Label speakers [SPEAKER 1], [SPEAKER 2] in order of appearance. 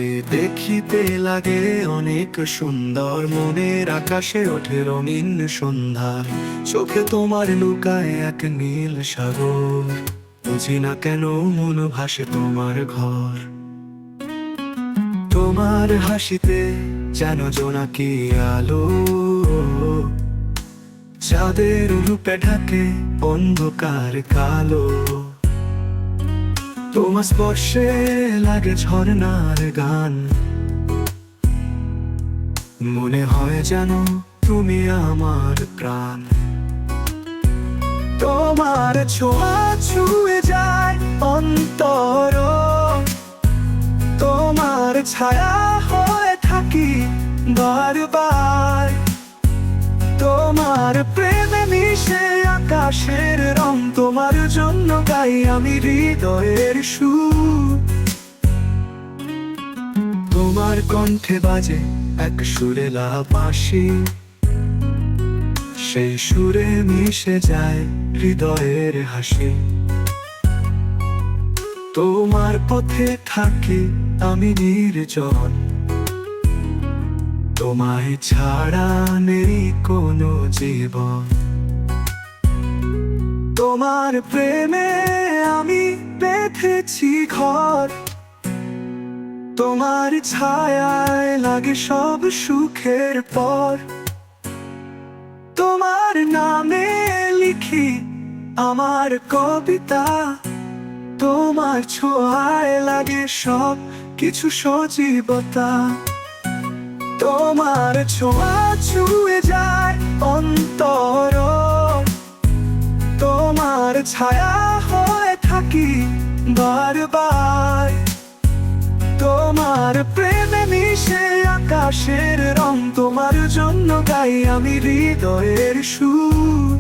[SPEAKER 1] তোমারে দেখিতে লাগে অনেক সুন্দর, মনের আকাশে ওঠে রঙিন সন্ধ্যা। চোখে তোমার লুকায় এক নীল সাগর, বুঝি না কেন মন ভাসে তোমার ঘর। তোমার হাসিতে যেন জোনাকি আলো, চাঁদের রূপে ঢাকে অন্ধকার কালো। তোমার স্পর্শে লাগে ঝর্ণার গান, মনে হয় যেন তুমি আমার প্রাণ। তোমার ছোঁয়া ছুঁয়ে যায় অন্তর, তোমার ছায়া হয়ে থাকি বারবার। তোমার প্রেমে মিশে আকাশের রং, তোমার জন্য গাই আমি হৃদয়ের সুর। তোমার কণ্ঠে বাজে এক সুরেলা বাঁশি, সেই সুরে মিশে যায় হৃদয়ের হাসি। তোমার পথে থাকি আমি নির্জন, তোমায় ছাড়া নেই কোনো জীবন। তোমার প্রেমে আমি বেঁধেছি ঘর, তোমার ছায়ায় লাগে সব সুখের পর। তোমার নামে লিখি আমার কবিতা, তোমার ছোঁয়ায় লাগে সব কিছু সজীবতা। তোমার ছোঁয়া ছুঁয়ে যায় অন্তর, তোমার ছায়া হয়ে থাকি বারবার। তোমার প্রেমে মিশে আকাশের রং, তোমার জন্য গাই আমি হৃদয়ের সুর।